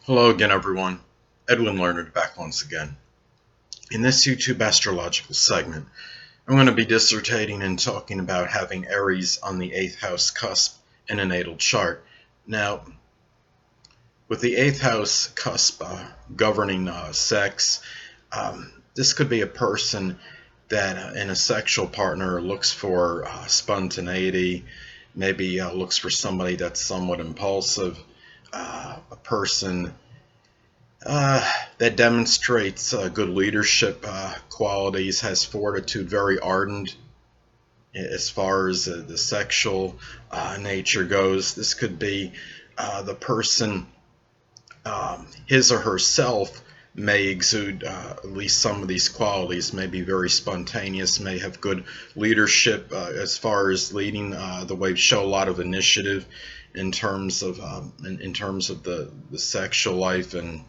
Hello again, everyone. Edwin Learnard back once again. In this YouTube astrological segment, I'm going to be dissertating and talking about having Aries on the 8th house cusp in a natal chart. Now, with the 8th house cusp governing sex, this could be a person that in a sexual partner looks for spontaneity, maybe looks for somebody that's somewhat impulsive, a person that demonstrates good leadership qualities, has fortitude, very ardent as far as the sexual nature goes. This could be the person, his or herself, may exude at least some of these qualities, may be very spontaneous, may have good leadership as far as leading the way, show a lot of initiative in terms of the sexual life, and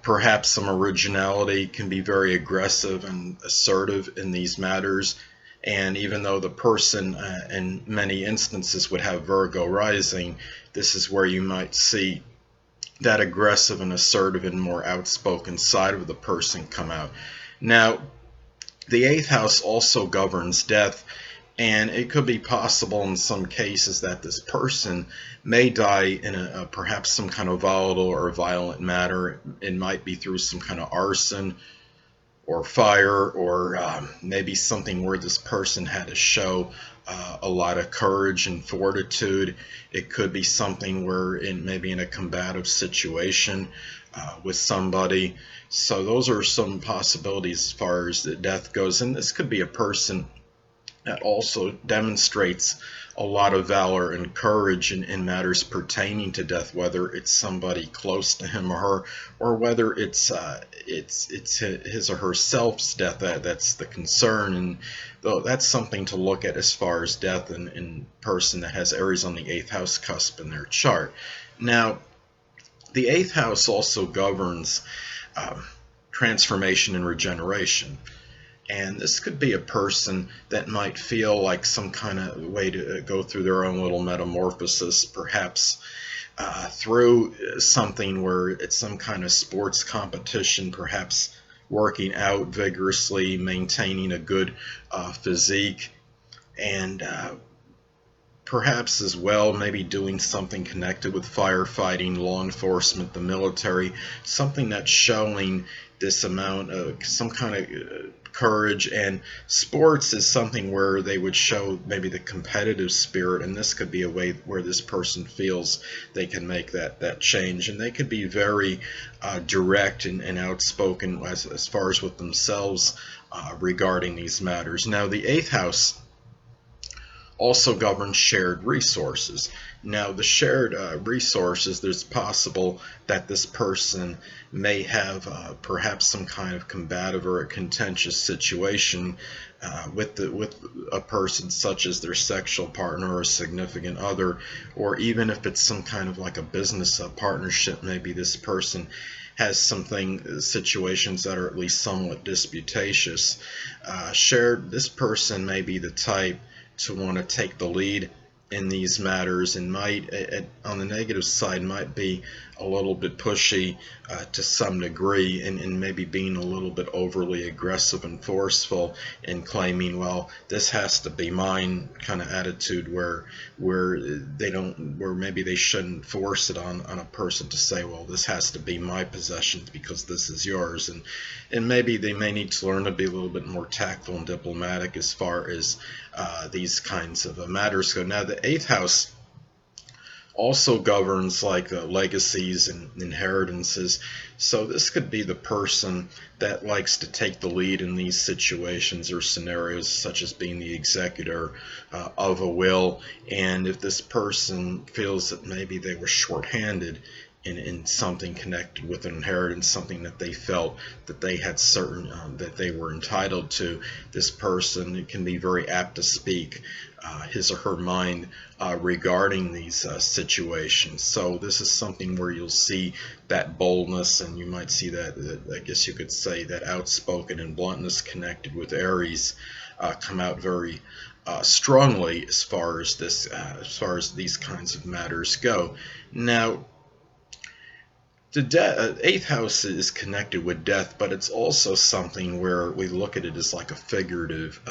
perhaps some originality, can be very aggressive and assertive in these matters. And even though the person in many instances would have Virgo rising, this is where you might see that aggressive and assertive and more outspoken side of the person come out. Now, the 8th house also governs death, and it could be possible in some cases that this person may die in perhaps some kind of volatile or violent manner. It might be through some kind of arson or fire, or maybe something where this person had to show a lot of courage and fortitude. It could be something where maybe in a combative situation with somebody. So those are some possibilities as far as the death goes. And this could be a person that also demonstrates a lot of valor and courage in matters pertaining to death, whether it's somebody close to him or her, or whether it's his or herself's death that's the concern. And though that's something to look at as far as death in person that has Aries on the 8th house cusp in their chart. Now, the 8th house also governs transformation and regeneration. And this could be a person that might feel like some kind of way to go through their own little metamorphosis, perhaps through something where it's some kind of sports competition, perhaps working out vigorously, maintaining a good physique, and perhaps as well maybe doing something connected with firefighting, law enforcement, the military, something that's showing this amount of some kind of courage. And sports is something where they would show maybe the competitive spirit, and this could be a way where this person feels they can make that change. And they could be very direct and outspoken as far as with themselves regarding these matters. Now, the 8th house also governs shared resources. Now, the shared resources, there's possible that this person may have perhaps some kind of combative or a contentious situation with a person, such as their sexual partner or significant other, or even if it's some kind of like a business partnership, maybe this person has situations that are at least somewhat disputatious. This person may be the type to want to take the lead in these matters, and might, on the negative side, might be a little bit pushy to some degree, and maybe being a little bit overly aggressive and forceful in claiming, well, this has to be mine kind of attitude, where maybe they shouldn't force it on a person to say, well, this has to be my possessions because this is yours. And maybe they may need to learn to be a little bit more tactful and diplomatic as far as these kinds of matters go. Now, the 8th house also governs like legacies and inheritances. So this could be the person that likes to take the lead in these situations or scenarios, such as being the executor of a will. And if this person feels that maybe they were shorthanded in something connected with an inheritance, something that they felt that they had certain that they were entitled to, this person can be very apt to speak his or her mind regarding these situations. So this is something where you'll see that boldness, and you might see that, I guess you could say, that outspoken and bluntness connected with Aries come out very strongly as far as these kinds of matters go. Now, The eighth house is connected with death, but it's also something where we look at it as like a figurative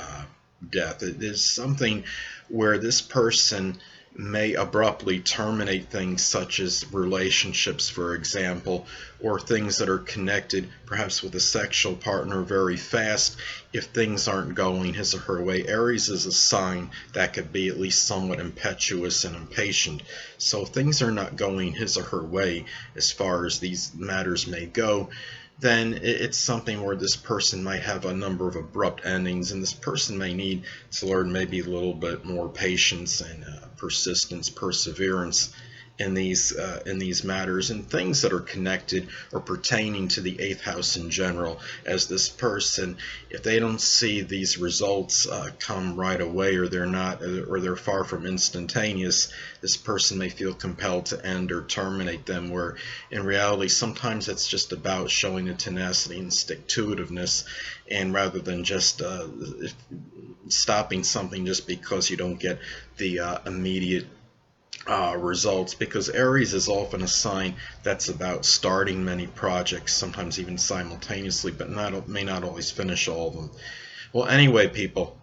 death. It is something where this person may abruptly terminate things such as relationships, for example, or things that are connected perhaps with a sexual partner very fast if things aren't going his or her way. Aries is a sign that could be at least somewhat impetuous and impatient. So if things are not going his or her way as far as these matters may go, then it's something where this person might have a number of abrupt endings, and this person may need to learn maybe a little bit more patience and persistence, perseverance in these matters and things that are connected or pertaining to the eighth house in general. As this person, if they don't see these results come right away, or they're far from instantaneous, this person may feel compelled to end or terminate them, where in reality sometimes it's just about showing the tenacity and stick-to-itiveness, and rather than just stopping something just because you don't get the immediate results, because Aries is often a sign that's about starting many projects, sometimes even simultaneously, but may not always finish all of them. Well, anyway, people,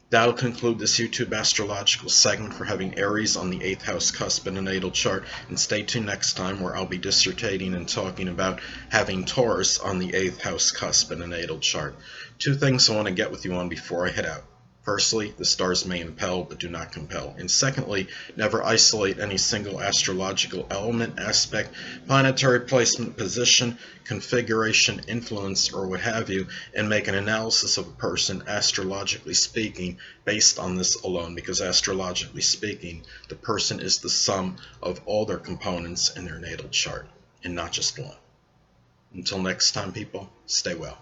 that'll conclude this YouTube astrological segment for having Aries on the 8th house cusp in a natal chart. And stay tuned next time, where I'll be dissertating and talking about having Taurus on the 8th house cusp in a natal chart. Two things I want to get with you on before I head out. Firstly, the stars may impel but do not compel. And secondly, never isolate any single astrological element, aspect, planetary placement, position, configuration, influence, or what have you, and make an analysis of a person, astrologically speaking, based on this alone. Because astrologically speaking, the person is the sum of all their components in their natal chart, and not just one. Until next time, people, stay well.